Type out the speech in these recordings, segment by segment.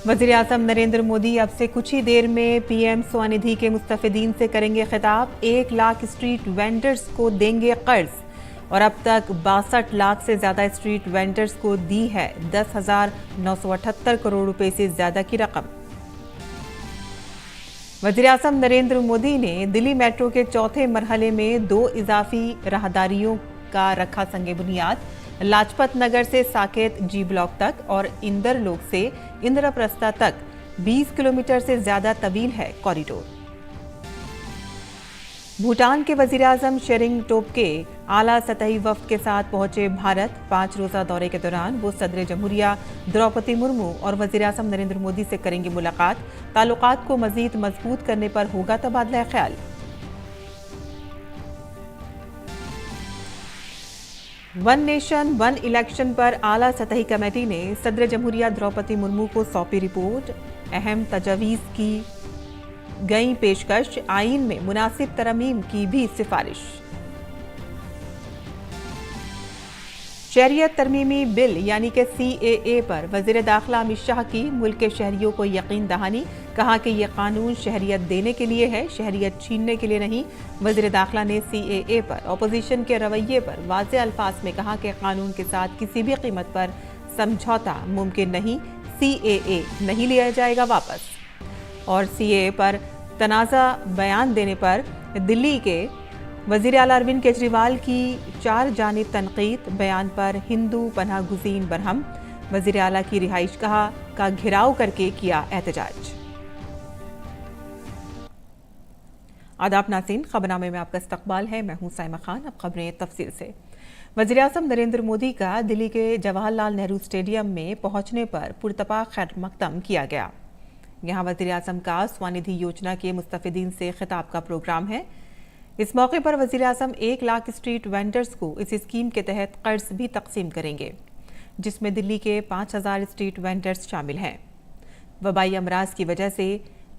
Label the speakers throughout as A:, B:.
A: वज़ीर-ए-आज़म नरेंद्र मोदी अब से कुछ ही देर में पीएम स्वनिधि के मुस्तफिदीन से करेंगे खिताब। 1 लाख स्ट्रीट वेंडर्स को देंगे कर्ज और अब तक 62 लाख से ज्यादा स्ट्रीट वेंडर्स को दी है 10,978 करोड़ रुपए से ज्यादा की रकम। वज़ीर-ए-आज़म नरेंद्र मोदी ने दिल्ली मेट्रो के चौथे मरहले में 2 इजाफी राहदारियों का रखा संगे बुनियाद। लाजपत नगर से साकेत जी ब्लॉक तक और इंदरलोक से इंद्रप्रस्था तक 20 किलोमीटर से ज्यादा तवील है कॉरिडोर। भूटान के वज़ीर-ए-आज़म शेरिंग टोब्गे आला सतही वफ्द के साथ पहुंचे भारत। 5 रोजा दौरे के दौरान वो सदर जमहूरिया द्रौपदी मुर्मू और वज़ीर-ए-आज़म नरेंद्र मोदी से करेंगे मुलाकात। ताल्लुकात को मजीद मजबूत करने पर होगा तबादला ख्याल। वन नेशन वन इलेक्शन पर आला सतही कमेटी ने सदर जमहूरिया द्रौपदी मुर्मू को सौंपी रिपोर्ट। अहम तजवीज़ की गई पेशकश, आईन में मुनासिब तरमीम की भी सिफारिश। शहरियत तरमीमी बिल यानी कि CAA पर वज़ीर दाखिला अमित शाह की मुल्क के शहरियों को यकीन दहानी। कहा कि यह कानून शहरियत देने के लिए है, शहरियत छीनने के लिए नहीं। वज़ीर दाखिला ने CAA पर अपोजिशन के रवैये पर वाज़े अल्फाज में कहा कि कानून के साथ किसी भी कीमत पर समझौता मुमकिन नहीं। CAA नहीं लिया जाएगा वापस। और CAA पर तनाज़ा बयान देने पर दिल्ली के वज़ीर आला अरविंद केजरीवाल की 4 जानिब तनकीद। बयान पर हिंदू पनाह गुज़ीन बरहम। वज़ीर आला की रिहाइश का घेराव करके किया एहतजाज। आदाब नाज़रीन, खबरनामे में आपका इस्तकबाल है। मैं हूं साइमा खान। अब खबरें तफसील से। वज़ीर-ए-आज़म नरेंद्र मोदी का दिल्ली के जवाहरलाल नेहरू स्टेडियम में पहुंचने पर पुरतपा खैर मकदम किया गया। यहाँ वज़ीर-ए-आज़म का स्वनिधि योजना के मुस्तफिदीन से खिताब का प्रोग्राम है। इस मौके पर वज़ीर-ए-आज़म 1 लाख स्ट्रीट वेंडर्स को इस स्कीम के तहत कर्ज भी तकसीम करेंगे, जिसमें दिल्ली के 5,000 स्ट्रीट वेंडर्स शामिल हैं। वबाई अमराज की वजह से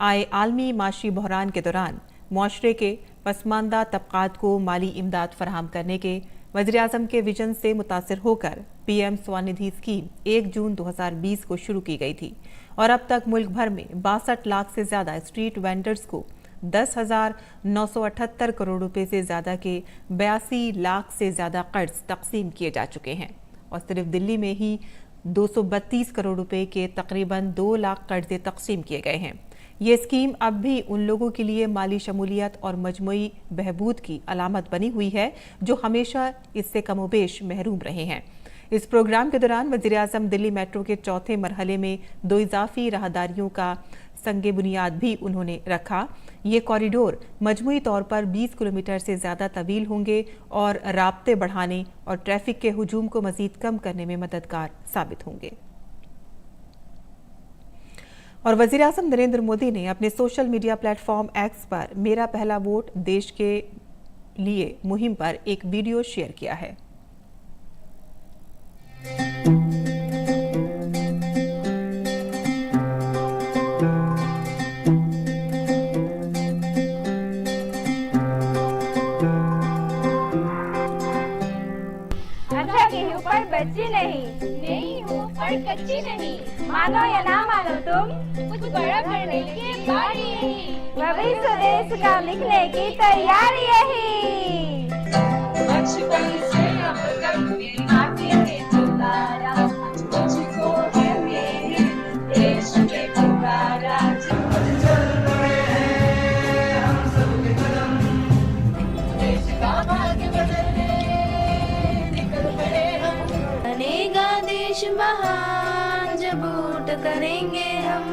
A: आए आलमी माशी बहरान के दौरान मुआशरे के पसमानदा तबकात को माली इमदाद फराहम करने के वज़ीर-ए-आज़म के विजन से मुतासिर होकर पीएम स्वनिधि स्कीम 1 जून 2020 को शुरू की गई थी और अब तक मुल्क भर में 62 लाख से ज्यादा स्ट्रीट वेंडर्स को 10,978 करोड़ रुपए से ज्यादा के 82 लाख से ज्यादा कर्ज तकसीम किए जा चुके हैं और सिर्फ दिल्ली में ही 232 करोड़ रुपए के तकरीबन 2 लाख कर्जे तकसीम किए गए हैं। ये स्कीम अब भी उन लोगों के लिए माली शमूलियत और मजमूई बहबूद की अलामत बनी हुई है जो हमेशा इससे कमोबेश महरूम रहे हैं। इस प्रोग्राम के दौरान वज़ीर-ए-आज़म दिल्ली मेट्रो के चौथे मरहले में 2 इजाफी राहदारियों का संगे बुनियाद भी उन्होंने रखा। ये कॉरिडोर मजमूई तौर पर 20 किलोमीटर से ज्यादा तवील होंगे और राब्ते बढ़ाने और ट्रैफिक के हुजूम को मजीद कम करने में मददगार साबित होंगे। और वज़ीर-ए-आज़म नरेंद्र मोदी ने अपने सोशल मीडिया प्लेटफॉर्म X पर मेरा पहला वोट देश के लिए मुहिम पर एक वीडियो शेयर किया है।
B: पर बच्ची नहीं हूँ पर कच्ची नहीं। मानो या ना मानो तुम, कुछ बड़ा करने की बारी यही। भविष्य देश का लिखने की तैयारी यही। बचपन से अब तक मेरी माटी ने पुकारा, मुझको है मेरे देश के पुकारा। चल पड़े हैं हम सबके कदम, देश का भाग्य बदलने निकल पड़े हम। बनेगा देश महान जब वोट करेंगे हम।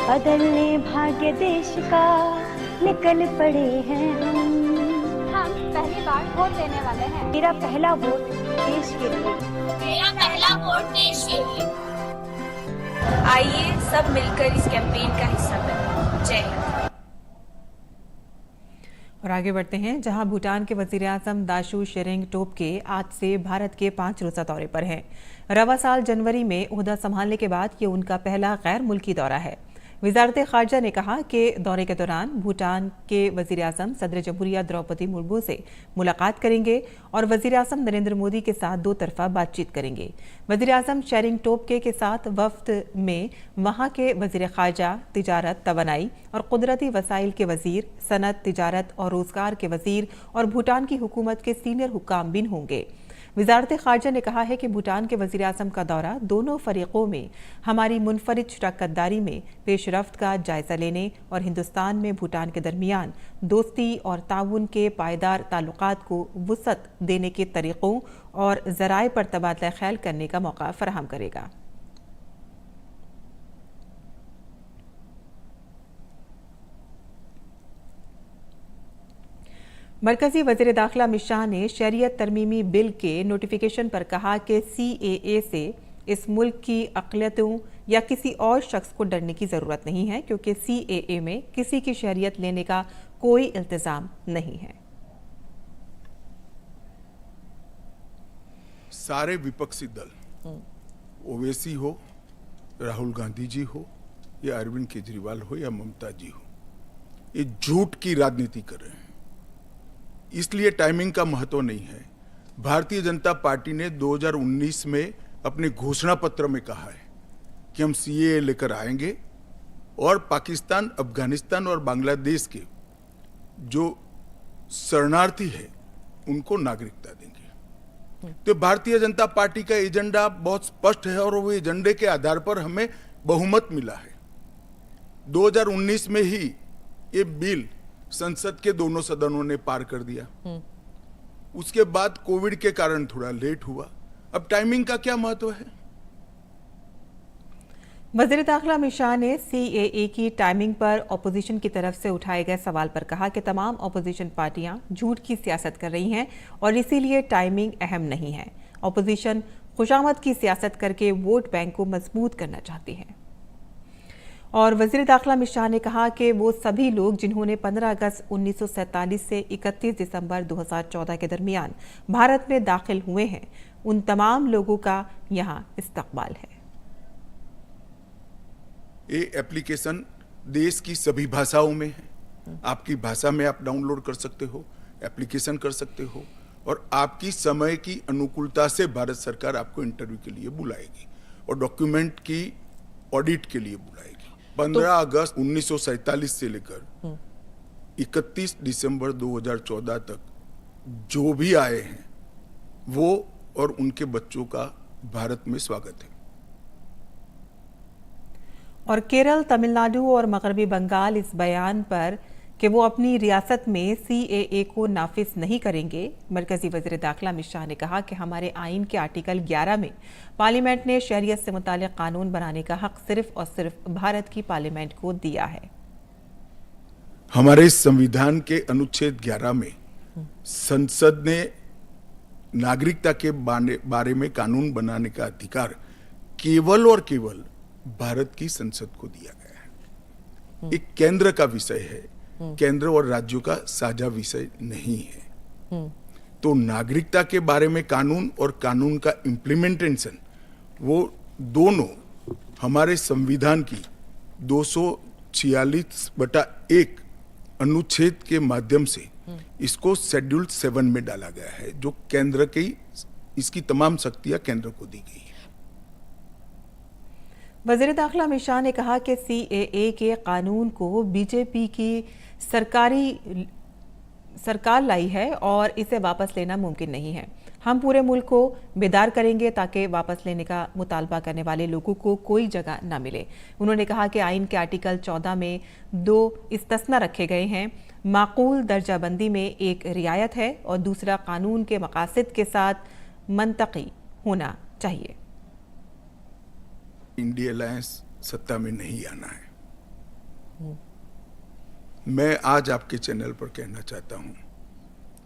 C: बदलने भाग्य देश का निकल पड़े हैं
B: हम पहली बार वोट देने वाले हैं।
C: मेरा पहला वोट देश के लिए।
B: मेरा पहला वोट देश के लिए।
D: आइए सब मिलकर इस कैंपेन का हिस्सा बनें। जय हिंद।
A: और आगे बढ़ते हैं, जहां भूटान के वज़ीर-ए-आज़म दाशू शेरिंग टोब्गे आज से भारत के 5 रोज़ा दौरे पर हैं। रवा साल जनवरी में ओहदा संभालने के बाद ये उनका पहला गैर मुल्की दौरा है। वज़ारत ख़ारजा ने कहा कि दौरे के दौरान भूटान के वज़ीर-ए-आज़म सदर जमहूरिया द्रौपदी मुर्मू से मुलाकात करेंगे और वज़ीर-ए-आज़म नरेंद्र मोदी के साथ दो तरफ़ा बातचीत करेंगे। वज़ीर-ए-आज़म शेरिंग टोब्गे के साथ वफ़्द में वहाँ के वज़ीर ख़ारजा, तिजारत, तवानाई और कुदरती वसाइल के वज़ीर, सनत, तिजारत और रोज़गार के वज़ीर और भूटान की हुकूमत के सीनियर हुक्काम बिन होंगे। वज़ारत ख़ारजा ने कहा है कि भूटान के वज़ीर-ए-आज़म का दौरा दोनों फ़रीक़ों में हमारी मुनफ़रिद शराकतदारी में पेशरफ्त का जायज़ा लेने और हिंदुस्तान में भूटान के दरमियान दोस्ती और ताउन के पायदार ताल्लुक़ात को वुसअत देने के तरीक़ों और ज़राए पर तबादला ख़्याल करने का मौका फ़राहम करेगा। मरकजी वज़ीर दाखिला अमित शाह ने शरीयत तरमीमी बिल के नोटिफिकेशन पर कहा कि CAA से इस मुल्क की अक़लियतों या किसी और शख्स को डरने की ज़रूरत नहीं है, क्योंकि CAA में किसी की शरीयत लेने का कोई इल्तिज़ाम नहीं है।
E: सारे विपक्षी दल, ओवैसी हो, राहुल गांधी जी हो या अरविंद केजरीवाल हो या ममता जी हो, ये झूठ की राजनीति कर रहे हैं। इसलिए टाइमिंग का महत्व नहीं है। भारतीय जनता पार्टी ने 2019 में अपने घोषणा पत्र में कहा है कि हम CAA लेकर आएंगे और पाकिस्तान, अफगानिस्तान और बांग्लादेश के जो शरणार्थी है उनको नागरिकता देंगे। तो भारतीय जनता पार्टी का एजेंडा बहुत स्पष्ट है और वो एजेंडे के आधार पर हमें बहुमत मिला है। 2019 में ही ये बिल संसद के दोनों सदनों ने पार कर दिया। उसके बाद कोविड के कारण थोड़ा लेट हुआ। अब टाइमिंग का क्या महत्व है?
A: वज़ीर दाखिला अमित शाह ने CAA की टाइमिंग पर अपोजिशन की तरफ से उठाए गए सवाल पर कहा कि तमाम अपोजिशन पार्टियां झूठ की सियासत कर रही हैं और इसीलिए टाइमिंग अहम नहीं है। अपोजिशन खुशामद की सियासत करके वोट बैंक को मजबूत करना चाहती है। और वज़ीर दाखिला अमित शाह ने कहा कि वो सभी लोग जिन्होंने 15 अगस्त 1947 से 31 दिसंबर 2014 के दरमियान भारत में दाखिल हुए हैं, उन तमाम लोगों का यहाँ इस्तकबाल है।
E: ये एप्लीकेशन देश की सभी भाषाओं में है। आपकी भाषा में आप डाउनलोड कर सकते हो, एप्लीकेशन कर सकते हो और आपकी समय की अनुकूलता से भारत सरकार आपको इंटरव्यू के लिए बुलाएगी और डॉक्यूमेंट की ऑडिट के लिए बुलाएगी। 15 अगस्त 1947 से लेकर 31 दिसंबर 2014 तक जो भी आए हैं वो और उनके बच्चों का भारत में स्वागत है।
A: और केरल, तमिलनाडु और मगरबी बंगाल इस बयान पर कि वो अपनी रियासत में CAA को नाफिज नहीं करेंगे, मरकजी वज़ीर दाखिला अमित शाह ने कहा कि हमारे आइन के आर्टिकल 11 में पार्लियामेंट ने शरीयत से मुताल्लिक़ कानून बनाने का हक सिर्फ और सिर्फ भारत की पार्लियामेंट को दिया है।
E: हमारे संविधान के अनुच्छेद 11 में संसद ने नागरिकता के बारे में कानून बनाने का अधिकार केवल और केवल भारत की संसद को दिया गया है। एक केंद्र का विषय है, केंद्र और राज्यों का साझा विषय नहीं है। तो नागरिकता के बारे में कानून और कानून का इम्प्लीमेंटेशन, वो दोनों हमारे संविधान की 246/1 अनुच्छेद के माध्यम से इसको शेड्यूल 7 में डाला गया है, जो केंद्र की इसकी तमाम शक्तियां केंद्र को दी गई है।
A: वज़ीर दाखिला अमित शाह ने कहा कि CAA के कानून को बीजेपी की सरकार लाई है और इसे वापस लेना मुमकिन नहीं है। हम पूरे मुल्क को बेदार करेंगे ताकि वापस लेने का मुतालबा करने वाले लोगों को कोई जगह न मिले। उन्होंने कहा कि आइन के आर्टिकल 14 में 2 इस्तिस्ना रखे गए हैं। माकूल दर्जाबंदी में एक रियायत है और दूसरा कानून के मकासद के साथ मंतकी होना चाहिए।
E: इंडिया अलायंस सत्ता में नहीं आना है। मैं आज आपके चैनल पर कहना चाहता हूं,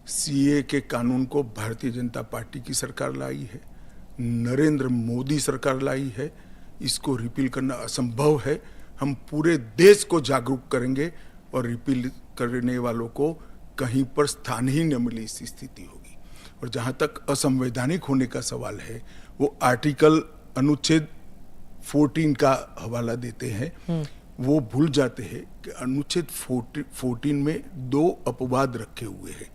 E: CAA के कानून को भारतीय जनता पार्टी की सरकार लाई है, नरेंद्र मोदी सरकार लाई है। इसको रिपील करना असंभव है। हम पूरे देश को जागरूक करेंगे और रिपील करने वालों को कहीं पर स्थान ही न मिले इस स्थिति होगी। और जहां तक असंवैधानिक होने का सवाल है, वो आर्टिकल अनुच्छेद 14 का हवाला देते हैं। वो भूल जाते हैं कि अनुच्छेद 14 में 2 अपवाद रखे हुए हैं।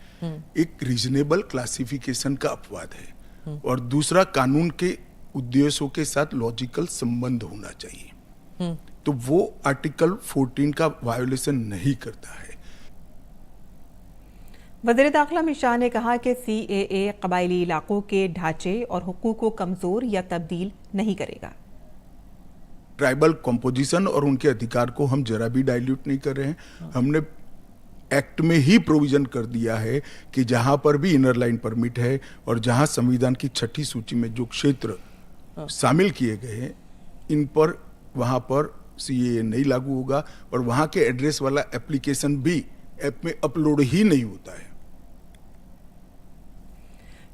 E: एक रीजनेबल क्लासिफिकेशन का अपवाद है और दूसरा कानून के उद्देश्यों के साथ लॉजिकल संबंध होना चाहिए। तो वो आर्टिकल 14 का वायोलेशन नहीं करता है।
A: वज़ीर दाखिला अमित शाह ने कहा कि CAA कबायली इलाकों के ढांचे और हुकूक को कमजोर या तब्दील नहीं करेगा।
E: ट्राइबल कंपोजिशन और उनके अधिकार को हम जरा भी डाइल्यूट नहीं कर रहे हैं। हमने एक्ट में ही प्रोविजन कर दिया है कि जहां पर भी इनर लाइन परमिट है और जहां संविधान की 6ठी सूची में जो क्षेत्र शामिल किए गए हैं, इन पर वहां पर CAA नहीं लागू होगा और वहां के एड्रेस वाला एप्लीकेशन भी ऐप में अपलोड ही नहीं होता है।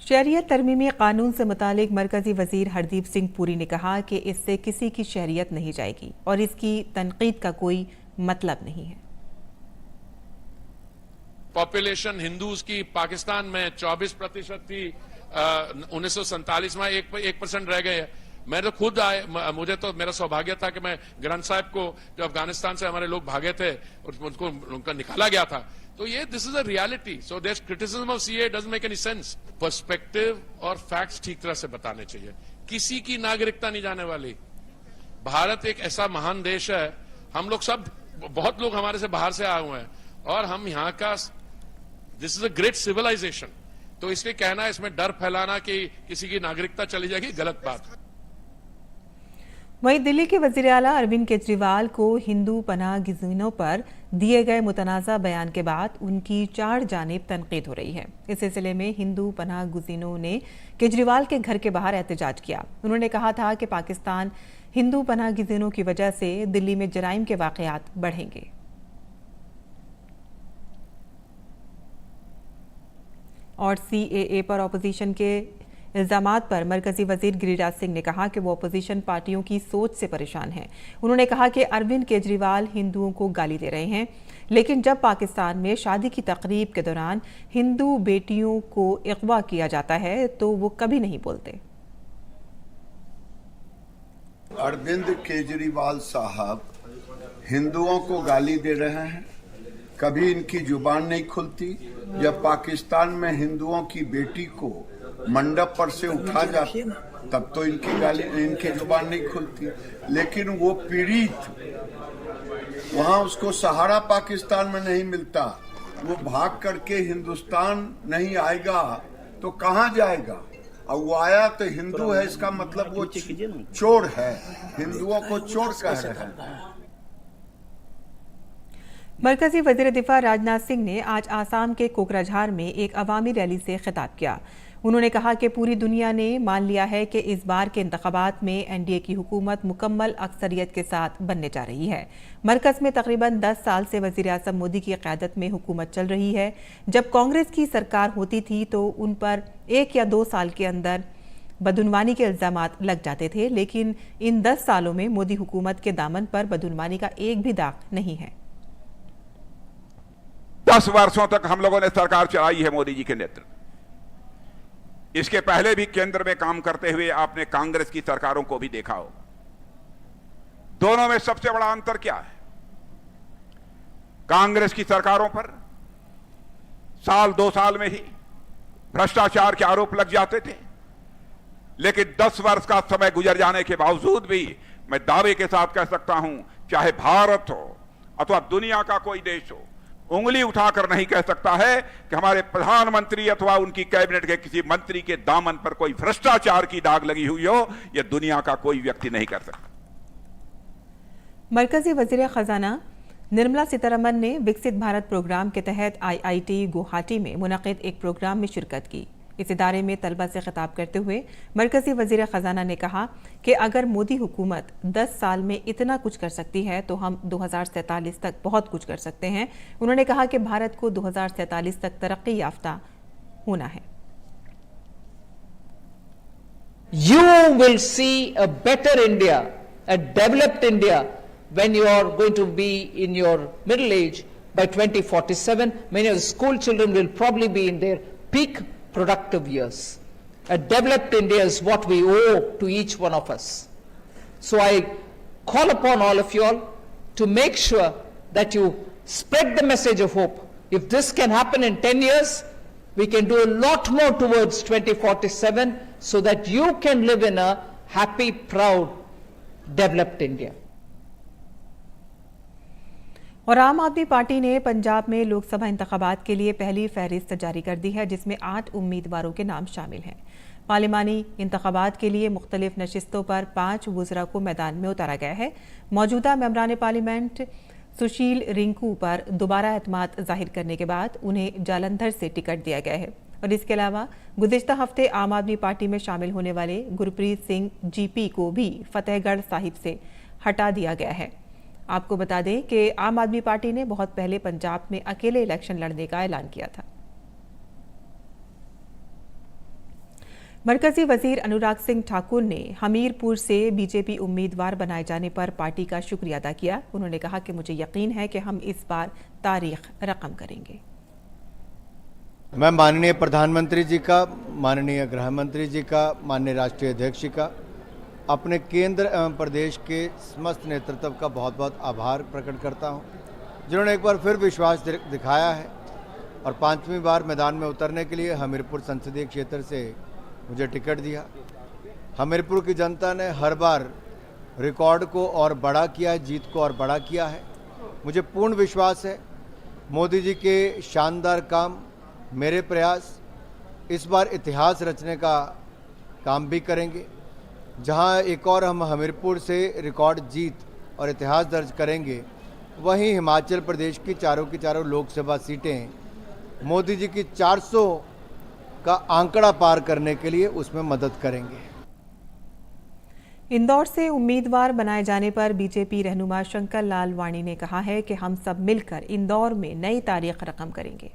A: शहरियत तरमीमी कानून से मुतालिक मरकजी वजीर हरदीप सिंह पुरी ने कहा कि इससे किसी की शहरियत नहीं जाएगी और इसकी तनकीद का कोई मतलब नहीं है।
F: पॉपुलेशन हिंदूज की पाकिस्तान में 24% थी, 1947 में 1% रह गए। मैं तो खुद मुझे तो मेरा सौभाग्य था कि मैं ग्रंथ साहब को, जो अफगानिस्तान से हमारे लोग भागे थे और उनका निकाला गया था, तो ये this is a reality. So this criticism of CAA doesn't make any sense. Perspective और फैक्ट्स ठीक तरह से बताने चाहिए। किसी की नागरिकता नहीं जाने वाली। भारत एक ऐसा महान देश है, हम लोग सब, बहुत लोग हमारे से बाहर से आए हुए हैं और हम यहाँ का, this is a great civilisation. तो इसलिए कहना, इसमें डर फैलाना कि किसी की नागरिकता चली जाएगी, गलत बात है।
A: वहीं दिल्ली के वजीर आला अरविंद केजरीवाल को हिंदू पनाह गिज़ीनों पर दिए गए मुतनाज़ा बयान के बाद उनकी 4 जानिब तनकीद हो रही है। इस सिलसिले में हिंदू पनाह गिज़ीनों ने केजरीवाल के घर के बाहर एहतजाज किया। उन्होंने कहा था कि पाकिस्तान हिंदू पनाह गिज़ीनों की वजह से दिल्ली में जराइम के वाक़यात बढ़ेंगे। और CAA पर अपोजिशन के इल्जामात पर मरकजी वजीर गिरिराज सिंह ने कहा कि वो अपोजिशन पार्टियों की सोच से परेशान हैं। उन्होंने कहा कि अरविंद केजरीवाल हिंदुओं को गाली दे रहे हैं, लेकिन जब पाकिस्तान में शादी की तकरीब के दौरान हिंदू बेटियों को अगवा किया जाता है तो वो कभी नहीं बोलते।
G: अरविंद केजरीवाल साहब हिंदुओं को गाली दे रहे हैं, कभी इनकी जुबान नहीं खुलती। जब पाकिस्तान में हिंदुओं की बेटी को मंडप पर से उठा जाता तब तो इनकी जुबान नहीं खुलती। लेकिन वो पीड़ित, वहां उसको सहारा पाकिस्तान में नहीं मिलता, वो भाग करके हिंदुस्तान नहीं आएगा तो कहां जाएगा? और वो आया तो हिंदू है, इसका मतलब वो चोर है, हिंदुओं को चोर कह रहे हैं।
A: मरकजी वजीर दिफा राजनाथ सिंह ने आज आसाम के कोकराझार में एक अवामी रैली से खिताब किया। उन्होंने कहा कि पूरी दुनिया ने मान लिया है कि इस बार के इंतखाबात में NDA की हुकूमत मुकम्मल अक्सरियत के साथ बनने जा रही है। मरकज में तकरीबन 10 साल से वजीर आज़म मोदी की क़यादत में हुकूमत चल रही है। जब कांग्रेस की सरकार होती थी तो उन पर 1 या 2 साल के अंदर बदउनवानी के इल्जामात लग जाते थे, लेकिन इन 10 सालों में मोदी हुकूमत के दामन पर बदउनवानी का एक भी दाग नहीं है।
H: 10 वर्षों तक हम लोगों ने सरकार चलाई है मोदी जी के नेतृत्व। इसके पहले भी केंद्र में काम करते हुए आपने कांग्रेस की सरकारों को भी देखा हो। दोनों में सबसे बड़ा अंतर क्या है? कांग्रेस की सरकारों पर साल 2 साल में ही भ्रष्टाचार के आरोप लग जाते थे, लेकिन 10 वर्ष का समय गुजर जाने के बावजूद भी मैं दावे के साथ कह सकता हूं, चाहे भारत हो अथवा दुनिया का कोई देश हो, उंगली उठाकर नहीं कह सकता है कि हमारे प्रधानमंत्री अथवा उनकी कैबिनेट के किसी मंत्री के दामन पर कोई भ्रष्टाचार की दाग लगी हुई हो। यह दुनिया का कोई व्यक्ति नहीं कर सकता।
A: मरकजी वजीर खजाना निर्मला सीतारमण ने विकसित भारत प्रोग्राम के तहत IIT गुवाहाटी में मुनक़िद एक प्रोग्राम में शिरकत की। इस इदारे में तलबा से खिताब करते हुए मरकजी वजीर खजाना ने कहा कि अगर मोदी हुकूमत 10 साल में इतना कुछ कर सकती है तो हम 2047 तक बहुत कुछ कर सकते हैं। उन्होंने कहा कि भारत को 2047 तक तरक्की याफ्ता होना है।
I: You will see a better India, a developed India when you are going to be in your middle age, by 2047, many of the school children will probably be in their peak productive years. A developed India is what we owe to each one of us. So I call upon all of you all to make sure that you spread the message of hope. If this can happen in 10 years, we can do a lot more towards 2047 so that you can live in a happy, proud, developed India.
A: और आम आदमी party ने पंजाब में लोकसभा इंतखाबात के लिए पहली फहरिस्त जारी कर दी है, जिसमें 8 उम्मीदवारों के नाम शामिल हैं। पार्लिमानी इंतखाबात के लिए मुख्तलिफ नशिस्तों पर 5 वुज़रा को मैदान में उतारा गया है। मौजूदा मेंबरान पार्लियामेंट सुशील रिंकू पर दोबारा एतमाद जाहिर करने के बाद उन्हें जालंधर से टिकट दिया गया है और इसके अलावा गुज़िश्ता हफ्ते आम आदमी पार्टी में शामिल होने वाले गुरप्रीत सिंह जीपी को भी फतेहगढ़ साहिब से हटा दिया गया है। आपको बता दें कि आम आदमी पार्टी ने बहुत पहले पंजाब में अकेले इलेक्शन लड़ने का ऐलान किया था। मरकजी वजीर अनुराग सिंह ठाकुर ने हमीरपुर से बीजेपी उम्मीदवार बनाए जाने पर पार्टी का शुक्रिया अदा किया। उन्होंने कहा कि मुझे यकीन है कि हम इस बार तारीख रकम करेंगे।
J: मैं माननीय प्रधानमंत्री जी का, माननीय गृह मंत्री जी का, माननीय राष्ट्रीय अध्यक्ष जी का, अपने केंद्र एवं प्रदेश के समस्त नेतृत्व का बहुत बहुत आभार प्रकट करता हूं, जिन्होंने एक बार फिर विश्वास दिखाया है और 5वीं बार मैदान में उतरने के लिए हमीरपुर संसदीय क्षेत्र से मुझे टिकट दिया। हमीरपुर की जनता ने हर बार रिकॉर्ड को और बड़ा किया है, जीत को और बड़ा किया है। मुझे पूर्ण विश्वास है मोदी जी के शानदार काम, मेरे प्रयास इस बार इतिहास रचने का काम भी करेंगे। जहां एक और हम हमीरपुर से रिकॉर्ड जीत और इतिहास दर्ज करेंगे, वहीं हिमाचल प्रदेश की चारों लोकसभा सीटें मोदी जी की 400 का आंकड़ा पार करने के लिए उसमें मदद करेंगे।
A: इंदौर से उम्मीदवार बनाए जाने पर बीजेपी रहनुमा शंकर लाल वाणी ने कहा है कि हम सब मिलकर इंदौर में नई तारीख रकम करेंगे।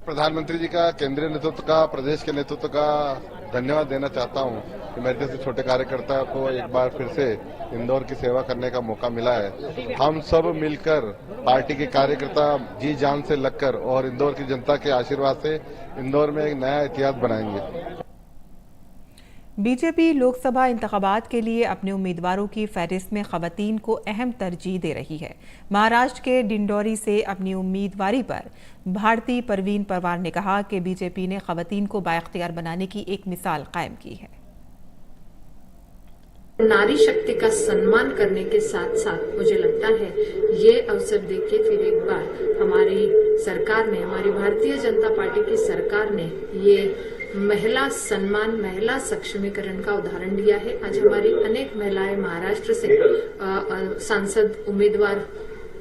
K: प्रधानमंत्री जी का, केंद्रीय नेतृत्व का, प्रदेश के नेतृत्व का धन्यवाद देना चाहता हूं कि मेरे जैसे छोटे कार्यकर्ता को एक बार फिर से इंदौर की सेवा करने का मौका मिला है। हम सब मिलकर पार्टी के कार्यकर्ता जी जान से लगकर और इंदौर की जनता के आशीर्वाद से इंदौर में एक नया इतिहास बनाएंगे।
A: बीजेपी लोकसभा इंतखाबात के लिए अपने उम्मीदवारों की फहरिस्त में खवातीन को अहम तरजीह दे रही है। महाराष्ट्र के डिंडोरी से अपनी उम्मीदवारी पर भारती परवीन परवार ने कहा कि बीजेपी ने खवातीन को बाइख्तियार बनाने की एक मिसाल कायम की है।
L: नारी शक्ति का सम्मान करने के साथ साथ मुझे लगता है ये अवसर देके फिर एक बार हमारी सरकार ने, हमारी भारतीय जनता पार्टी की सरकार ने ये महिला सम्मान, महिला सक्षमीकरण का उदाहरण दिया है। आज हमारी अनेक महिलाएं महाराष्ट्र से सांसद उम्मीदवार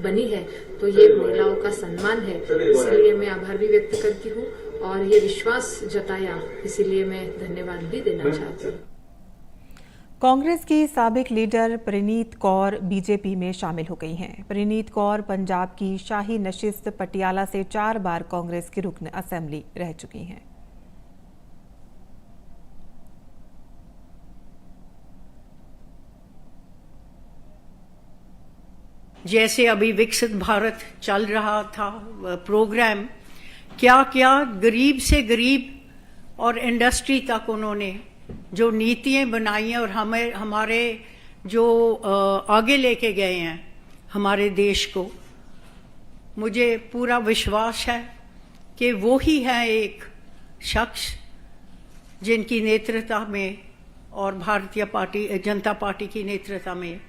L: बनी है, तो ये महिलाओं का सम्मान है। इसलिए मैं आभार भी व्यक्त करती हूँ और ये विश्वास जताया, इसीलिए मैं धन्यवाद भी देना चाहती हूँ।
A: कांग्रेस की साबिक लीडर प्रणीत कौर बीजेपी में शामिल हो गई हैं। प्रणीत कौर पंजाब की शाही नशिस्त पटियाला से 4 बार कांग्रेस की रुकन असेंबली रह चुकी हैं।
M: जैसे अभी विकसित भारत चल रहा था प्रोग्राम, क्या क्या गरीब से गरीब और इंडस्ट्री तक उन्होंने जो नीतियाँ बनाई हैं और हमारे जो आगे लेके गए हैं हमारे देश को, मुझे पूरा विश्वास है कि वो ही है एक शख्स जिनकी नेतृत्व में और भारतीय जनता पार्टी की नेतृत्व में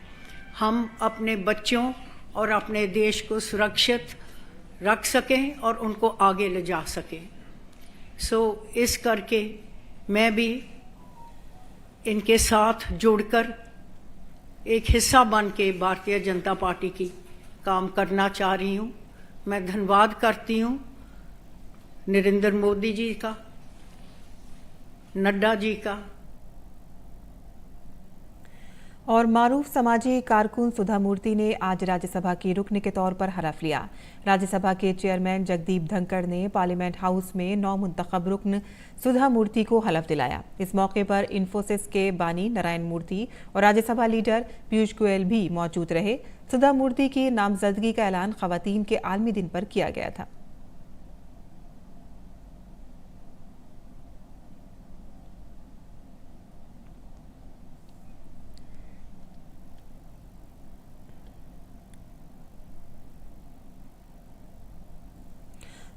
M: हम अपने बच्चों और अपने देश को सुरक्षित रख सकें और उनको आगे ले जा सकें। इस करके मैं भी इनके साथ जुड़कर एक हिस्सा बन के भारतीय जनता पार्टी की काम करना चाह रही हूँ। मैं धन्यवाद करती हूँ नरेंद्र मोदी जी का, नड्डा जी का।
A: और मारूफ समाजी कारकुन सुधा मूर्ति ने आज राज्यसभा की रुकन के तौर पर हलफ लिया। राज्यसभा के चेयरमैन जगदीप धनखड़ ने पार्लियामेंट हाउस में नौ मुंतखब रुकन सुधा मूर्ति को हलफ दिलाया। इस मौके पर इन्फोसिस के बानी नारायण मूर्ति और राज्यसभा लीडर पीयूष गोयल भी मौजूद रहे। सुधा मूर्ति की नामजदगी का ऐलान खवातीन के आलमी दिन पर किया गया था।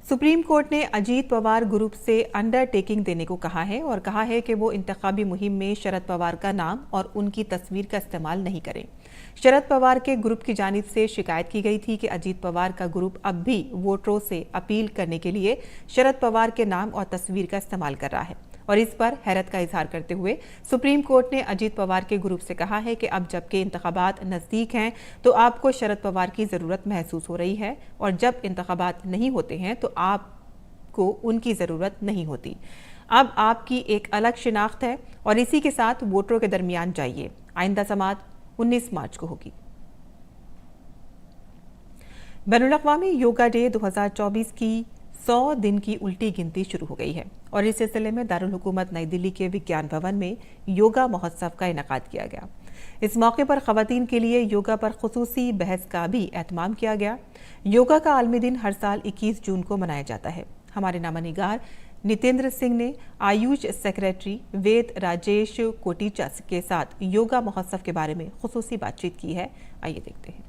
A: सुप्रीम कोर्ट ने अजीत पवार ग्रुप से अंडरटेकिंग देने को कहा है और कहा है कि वो इंतखाबी मुहिम में शरद पवार का नाम और उनकी तस्वीर का इस्तेमाल नहीं करें। शरद पवार के ग्रुप की जानिब से शिकायत की गई थी कि अजीत पवार का ग्रुप अब भी वोटरों से अपील करने के लिए शरद पवार के नाम और तस्वीर का इस्तेमाल कर रहा है और इस पर हैरत का इजहार करते हुए सुप्रीम कोर्ट ने अजीत पवार के ग्रुप से कहा है कि अब जबकि इंतखाबात नज़दीक हैं तो आपको शरद पवार की ज़रूरत महसूस हो रही है और जब इंतखाबात नहीं होते हैं तो आपको उनकी ज़रूरत नहीं होती। अब आपकी एक अलग शिनाख्त है और इसी के साथ वोटरों के दरमियान जाइए। आइंदा समात 19 मार्च को होगी। बैनुल-अक़वामी योगा डे 2024 की 100 दिन की उल्टी गिनती शुरू हो गई है और इस सिलसिले में दारुल हुकूमत नई दिल्ली के विज्ञान भवन में योगा महोत्सव का इनेकाद किया गया। इस मौके पर खवातीन के लिए योगा पर खुसूसी बहस का भी एहतमाम किया गया। योगा का आलमी दिन हर साल 21 जून को मनाया जाता है। हमारे नामानिगार नितेंद्र सिंह ने आयुष सेक्रेटरी वेद राजेश कोटीचा के साथ योगा महोत्सव के बारे में खुसूसी बातचीत की है। आइए देखते हैं।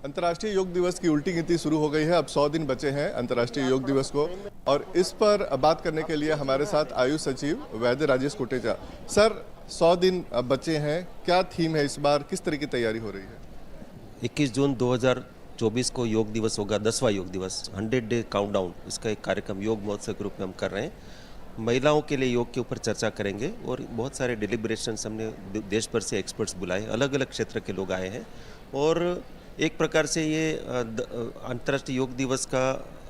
K: अंतर्राष्ट्रीय योग दिवस की उल्टी गिनती शुरू हो गई है। अब 100 दिन बचे हैं अंतर्राष्ट्रीय योग दिवस को और इस पर बात करने के लिए हमारे साथ आयुष सचिव वैद्य राजेश कोटेचा। सर, 100 दिन अब बचे हैं, क्या थीम है इस बार, किस तरह की तैयारी हो रही है?
N: 21 जून 2024 को योग दिवस होगा, 10वां योग दिवस, 100 डे काउंटडाउन। इसका एक कार्यक्रम योग महोत्सव के रूप में हम कर रहे हैं। महिलाओं के लिए योग के ऊपर चर्चा करेंगे और बहुत सारे डिलिब्रेशंस हमने देश भर से एक्सपर्ट्स बुलाए, अलग अलग क्षेत्र के लोग आए हैं और एक प्रकार से ये अंतर्राष्ट्रीय योग दिवस का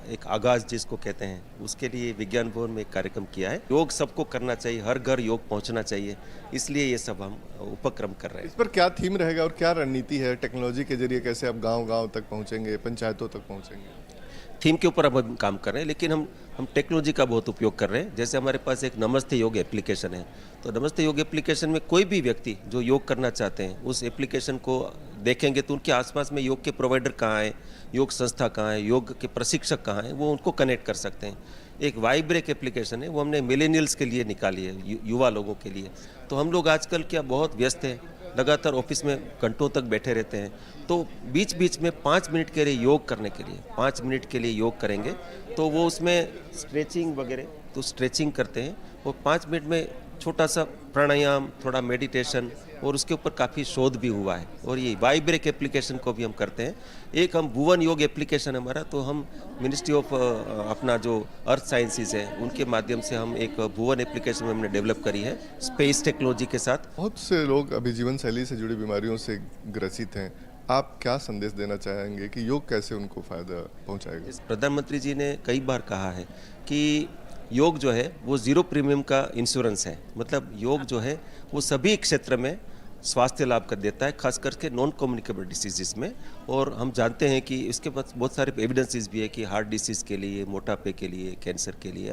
N: एक आगाज जिसको कहते हैं, उसके लिए विज्ञान भवन में एक कार्यक्रम किया है। योग सबको करना चाहिए, हर घर योग पहुंचना चाहिए, इसलिए ये सब हम उपक्रम कर रहे हैं।
K: इस पर क्या थीम रहेगा और क्या रणनीति है? टेक्नोलॉजी के जरिए कैसे आप गांव-गांव तक पहुंचेंगे, पंचायतों तक पहुंचेंगे?
N: थीम के ऊपर हम काम कर रहे हैं, लेकिन हम टेक्नोलॉजी का बहुत उपयोग कर रहे हैं। जैसे हमारे पास एक नमस्ते योग एप्लीकेशन है, तो नमस्ते योग एप्लीकेशन में कोई भी व्यक्ति जो योग करना चाहते हैं उस एप्लीकेशन को देखेंगे तो उनके आसपास में योग के प्रोवाइडर कहाँ हैं, योग संस्था कहाँ है, योग के प्रशिक्षक कहाँ हैं, वो उनको कनेक्ट कर सकते हैं। एक वाइब्रेक एप्लीकेशन है, वो हमने मिलेनियल्स के लिए निकाली है, युवा लोगों के लिए। तो हम लोग आजकल क्या बहुत व्यस्त हैं, लगातार ऑफिस में घंटों तक बैठे रहते हैं, तो बीच बीच में 5 मिनट के लिए योग करने के लिए 5 मिनट के लिए योग करेंगे तो वो उसमें स्ट्रेचिंग वगैरह तो स्ट्रेचिंग करते हैं और 5 मिनट में छोटा सा प्राणायाम, थोड़ा मेडिटेशन, और उसके ऊपर काफ़ी शोध भी हुआ है। और ये वाइब्रेक एप्लीकेशन को भी हम करते हैं। एक हम भुवन योग एप्लीकेशन हमारा, तो हम मिनिस्ट्री ऑफ अपना जो अर्थ साइंसेज है उनके माध्यम से हम एक भुवन एप्लीकेशन हमने डेवलप करी है स्पेस टेक्नोलॉजी के साथ।
K: बहुत से लोग अभी जीवन शैली से जुड़ी बीमारियों से ग्रसित हैं, आप क्या संदेश देना चाहेंगे कि योग कैसे उनको फायदा पहुंचाएगा?
N: प्रधानमंत्री जी ने कई बार कहा है कि योग जो है वो 0 प्रीमियम का इंश्योरेंस है। मतलब योग जो है वो सभी क्षेत्र में स्वास्थ्य लाभ कर देता है, खास करके नॉन कम्युनिकेबल डिसीजेस में। और हम जानते हैं कि इसके पास बहुत सारे एविडेंसेस भी है कि हार्ट डिसीज़ के लिए, मोटापे के लिए, कैंसर के लिए,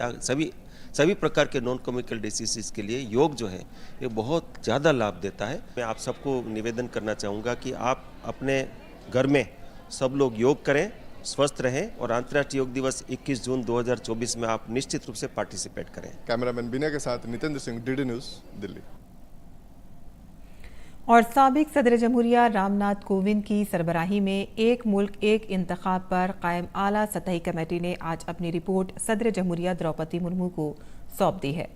N: सभी प्रकार के नॉन कम्युनिकेबल डिसीजेस के लिए योग जो है ये बहुत ज़्यादा लाभ देता है। मैं आप सबको निवेदन करना चाहूँगा कि आप अपने घर में सब लोग योग करें, स्वस्थ रहें और अंतर्राष्ट्रीय योग दिवस 21 जून 2024 में आप निश्चित रूप से पार्टिसिपेट करें।
K: कैमरामैन बिना के साथ नितेंद्र सिंह, डीडी न्यूज़, दिल्ली।
A: और साबिक सदर जमहूरिया रामनाथ कोविंद की सरबराही में एक मुल्क एक इंतखाब पर कायम आला सतही कमेटी ने आज अपनी रिपोर्ट सदर जमहूरिया द्रौपदी मुर्मू को सौंप दी है।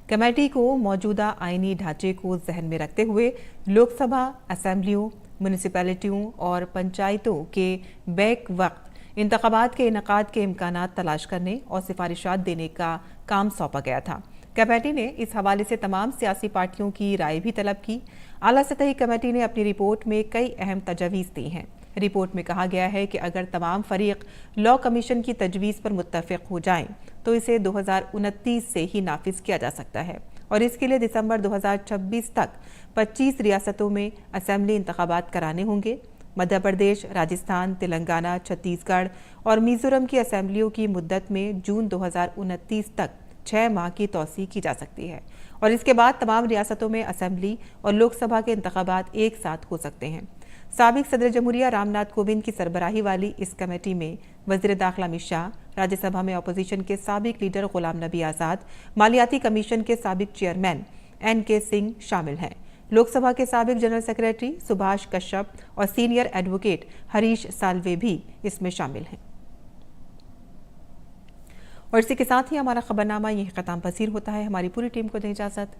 A: कमेटी को मौजूदा आईनी ढांचे को जहन में रखते हुए लोकसभा, असेंबलियों, म्यूनिसिपैलिटियों और पंचायतों के बैक वक्त इंतखाबात के इनेकाद के इम्कानात तलाश करने और सिफारिशात देने का काम सौंपा गया था। कमेटी ने इस हवाले से तमाम सियासी पार्टियों की राय भी तलब की। आला सतही कमेटी ने अपनी रिपोर्ट में कई अहम तजवीज़ दी हैं। रिपोर्ट में कहा गया है कि अगर तमाम फरीक लॉ कमीशन की तजवीज़ पर मुत्तफ़िक़ हो जाएं तो इसे 2029 से ही नाफिज किया जा सकता है और इसके लिए दिसंबर 2026 तक 25 रियासतों में असेंबली इंतखाबात कराने होंगे। मध्य प्रदेश, राजस्थान, तेलंगाना, छत्तीसगढ़ और मिजोरम की असेंबलियों की मुद्दत में जून 2029 तक 6 माह की तौसीह की जा सकती है और इसके बाद तमाम रियासतों में असेंबली और लोकसभा के इंतखाबात एक साथ हो सकते हैं। साबिक सदर जमहूरिया रामनाथ कोविंद की सरबराही वाली इस कमेटी में वज़ीर दाखिला अमित शाह, राज्यसभा में अपोजिशन के साबिक लीडर गुलाम नबी आज़ाद, मालियाती कमीशन के साबिक चेयरमैन NK सिंह शामिल हैं। लोकसभा के साबिक जनरल सेक्रेटरी सुभाष कश्यप और सीनियर एडवोकेट हरीश साल्वे भी इसमें शामिल हैं। और इसी के साथ ही हमारा खबरनामा यही ख़त्म पसीर होता है। हमारी पूरी टीम को दें इजाज़त।